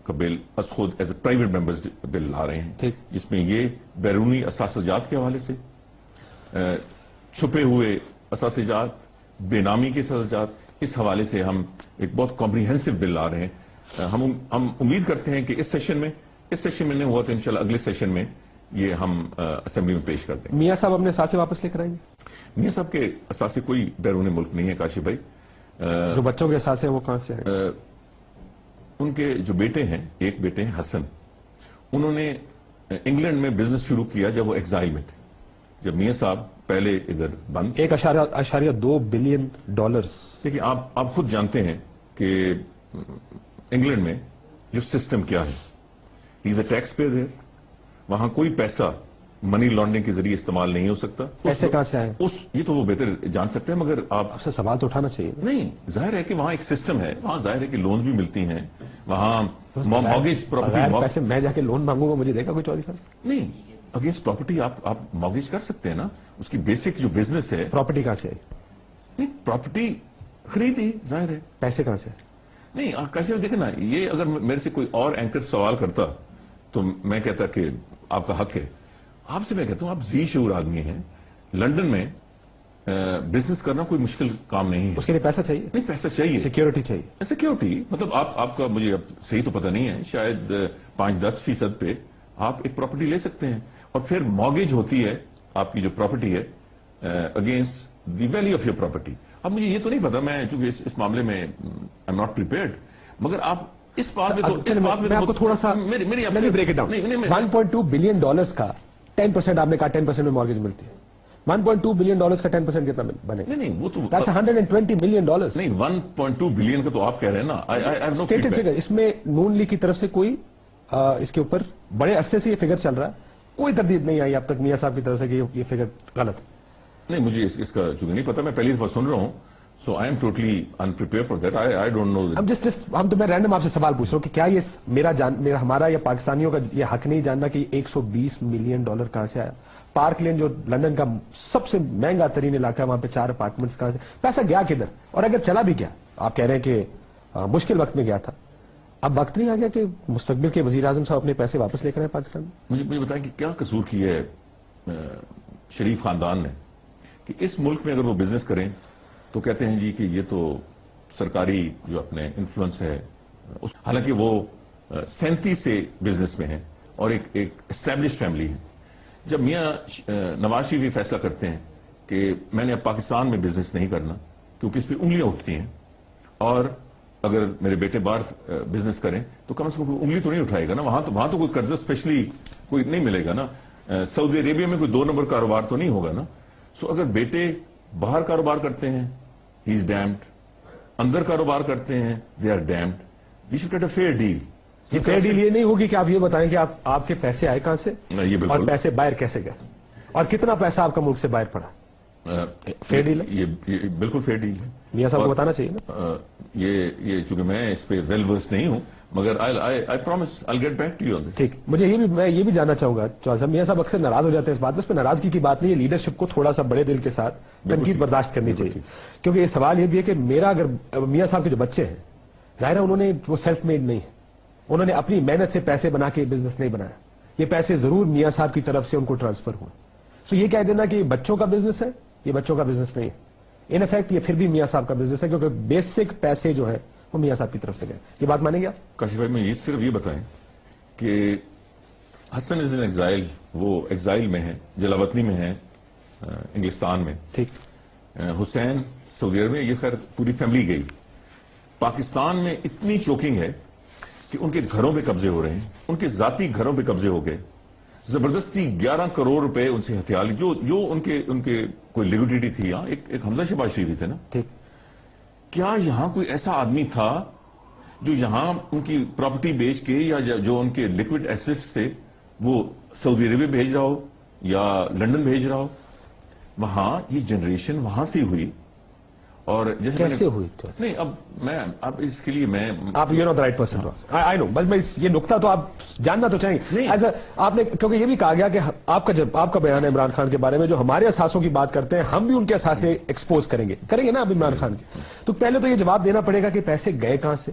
کا بل از خود as a private members بل لا رہے ہیں، جس میں یہ بیرونی اثاثہ جات کے حوالے سے، چھپے ہوئے اثاثہ جات، بے نامی کے اثاثہ جات، اس حوالے سے ہم ایک بہت کمپریہنسو بل لا رہے ہیں۔ ہم امید کرتے ہیں کہ اس سیشن میں نہیں ہوا تو انشاءاللہ اگلے سیشن میں یہ ہم اسمبلی میں پیش کر دیں گے۔ میاں صاحب اپنے اثاثے واپس لے کر آئیں گے؟ میاں صاحب کے اثاثے کوئی بیرون ملک نہیں ہے کاشف بھائی۔ جو بچوں کے اثاثے ہیں وہ کہاں سے ہیں؟ ان کے جو بیٹے ہیں، ایک بیٹے ہیں حسن، انہوں نے انگلینڈ میں بزنس شروع کیا جب وہ ایگزائل میں تھے، جب میاں صاحب پہلے ادھر بند۔ 1.2 بلین ڈالرز۔ دیکھیں آپ خود جانتے ہیں کہ انگلینڈ میں جو سسٹم کیا ہے، ہی از اے ٹیکس پیئر ہے، وہاں کوئی پیسہ منی لانڈرنگ کے ذریعے استعمال نہیں ہو سکتا۔ پیسے کہاں سے آئے؟ یہ تو وہ بہتر جان سکتے ہیں، مگر آپ سے سوال تو اٹھانا چاہیے۔ نہیں، ظاہر ہے کہ وہاں ایک سسٹم ہے، وہاں ظاہر ہے کہ لونز بھی ملتی ہیں، وہاں مارگیج پراپرٹی۔ پیسے میں جا کے لون مانگوں گا، مجھے دے گا کوئی چوری صاحب؟ نہیں، اگینسٹ پراپرٹی آپ مارگیج کر سکتے ہیں نا، اس کی بیسک جو بزنس ہے۔ پراپرٹی کہاں سے آئی؟ نہیں، پراپرٹی خریدی، ظاہر ہے۔ پیسے کہاں سے؟ نہیں، کیسے دیکھیں نا، یہ اگر میرے سے کوئی اور اینکر سوال کرتا تو میں کہتا کہ آپ کا حق ہے۔ آپ سے میں کہتا ہوں آپ ذی شعور آدمی ہیں، لندن میں بزنس کرنا کوئی مشکل کام نہیں ہے۔ اس کے لیے پیسہ چاہیے؟ نہیں، پیسہ چاہیے، سیکیورٹی چاہیے۔ سیکیورٹی مطلب آپ کا مجھے اب صحیح تو پتہ نہیں ہے، شاید 5-10% پہ آپ ایک پراپرٹی لے سکتے ہیں، اور پھر مارگیج ہوتی ہے آپ کی جو پراپرٹی ہے against the value of your property. اب مجھے یہ تو نہیں پتا، میں چونکہ اس معاملے میں آئی ایم ناٹ پریپیئرڈ، مگر آپ اس بات میں میں آپ کو تھوڑا سا break it down. 1.2 billion dollars کا 10% آپ نے کہا 10% میں مارگیج ملتی ہے۔ 1.2 بلین ڈالرز کا 10% کتنا بنے؟ نہیں، وہ تو that's 120 ملین ڈالرز۔ نہیں، 1.2 بلین کا تو آپ کہہ رہے ہیں نا۔ اسٹیٹڈ فگر، اس میں نون لیگ کی طرف سے کوئی اس کے اوپر بڑے عرصے سے یہ فگر چل رہا ہے، کوئی تردید نہیں آئی اب تک میاں صاحب کی طرف سے کہ یہ فگر غلط ہے۔ نہیں، مجھے اس کا چونکہ نہیں پتا، میں پہلی دفعہ سن رہا ہوں، so I am totally unprepared for that. I don't know that. ہم تو میں رینڈم آپ سے سوال پوچھ رہا ہوں کہ کیا یہ ہمارا یا پاکستانیوں کا یہ حق نہیں جاننا کہ 120 ملین ڈالر کہاں سے آیا؟ پارک لین جو لندن کا سب سے مہنگا ترین علاقہ ہے، وہاں پہ 4 اپارٹمنٹس کہاں سے؟ پیسہ گیا کدھر؟ اور اگر چلا بھی گیا، آپ کہہ رہے ہیں کہ مشکل وقت میں گیا تھا، اب وقت نہیں آ گیا کہ مستقبل کے وزیر اعظم صاحب اپنے پیسے واپس لے کر آئے پاکستان میں؟ مجھے بتائیں کہ کیا قصور کیا ہے شریف خاندان نے کہ اس ملک میں اگر وہ بزنس کریں تو کہتے ہیں جی کہ یہ تو سرکاری جو اپنے انفلوئنس ہے، حالانکہ وہ 37 سے بزنس میں ہیں اور ایک اسٹیبلش فیملی ہے۔ جب میاں نواز شریف یہ فیصلہ کرتے ہیں کہ میں نے اب پاکستان میں بزنس نہیں کرنا کیونکہ اس پہ انگلیاں اٹھتی ہیں، اور اگر میرے بیٹے باہر بزنس کریں تو کم از کم کوئی انگلی تو نہیں اٹھائے گا نا، وہاں تو کوئی قرضہ اسپیشلی کوئی نہیں ملے گا نا، سعودی عربیہ میں کوئی 2 نمبر کاروبار تو نہیں ہوگا نا۔ سو اگر بیٹے باہر کاروبار کرتے ہیں ہی از ڈیمڈ، اندر کاروبار کرتے ہیں they are deemed, we should get a fair deal. یہ فیئر ڈیل یہ نہیں ہوگی کہ آپ یہ بتائیں کہ آپ کے پیسے آئے کہاں سے اور پیسے باہر کیسے گئے، اور کتنا پیسہ آپ کا ملک سے باہر پڑا؟ فیئر ڈیل ہے یہ بالکل فیئر ڈیل ہے، میاں صاحب کو بتانا چاہیے نا۔ یہ چونکہ میں اس پہ ویل ورس نہیں ہوں، مگر I promise I'll get back to you on this۔ ٹھیک، مجھے میں یہ بھی جاننا چاہوں گا چوہان صاحب، میاں صاحب اکثر ناراض ہو جاتے ہیں اس بات پہ، اس پہ ناراضگی کی بات نہیں ہے، لیڈرشپ کو تھوڑا سا بڑے دل کے ساتھ تنقید برداشت کرنی چاہیے، کیونکہ یہ سوال یہ بھی ہے کہ میرا اگر میاں صاحب کے جو بچے ہیں، ظاہر ہے انہوں نے وہ سیلف میڈ نہیں ہے، انہوں نے اپنی محنت سے پیسے بنا کے بزنس نہیں بنایا، یہ پیسے ضرور میاں صاحب کی طرف سے ان کو ٹرانسفر ہوئے۔ سو یہ کہہ دینا کہ بچوں کا بزنس ہے، یہ بچوں کا بزنس نہیں ہے، ان افیکٹ یہ پھر بھی میاں صاحب کا بزنس ہے، کیونکہ بیسک پیسے جو ہے وہ میاں صاحب کی طرف سے گئے۔ یہ بات مانیں گے آپ؟ کاشف بھائی، میں صرف یہ بتائیں کہ حسن از ان ایگزائل، وہ ایگزائل میں ہیں، جلا وطنی میں ہیں انگلستان میں، ٹھیک۔ حسین سعودی عرب میں، یہ خیر پوری فیملی گئی۔ پاکستان میں اتنی چوکنگ ہے کہ ان کے گھروں پہ قبضے ہو رہے ہیں، ان کے ذاتی گھروں پہ قبضے ہو گئے، زبردستی 11 کروڑ روپے ان سے ہتھیار لی، جو ان کے کوئی لیگوڈیٹی تھی۔ یہاں ایک حمزہ شہباز شریف تھے نا، ٹھیک۔ کیا یہاں کوئی ایسا آدمی تھا جو یہاں ان کی پراپرٹی بیچ کے یا جو ان کے لیکوڈ ایسٹس تھے وہ سعودی عربیہ بھیج رہا ہو یا لندن بھیج رہا ہو؟ وہاں یہ جنریشن وہاں سے ہوئی، اور جیسے کیسے ہوئی؟ نہیں، اب اس کے لیے آپ you know the right person, I know, بس میں یہ نقطہ تو آپ جاننا تو چاہیں گے ایسا آپ نے، کیونکہ یہ بھی کہا گیا کہ آپ کا بیان ہے عمران خان کے بارے میں، جو ہمارے اثاثوں کی بات کرتے ہیں ہم بھی ان کے اثاثے ایکسپوز کریں گے نا اب عمران خان کے، تو پہلے تو یہ جواب دینا پڑے گا کہ پیسے گئے کہاں سے،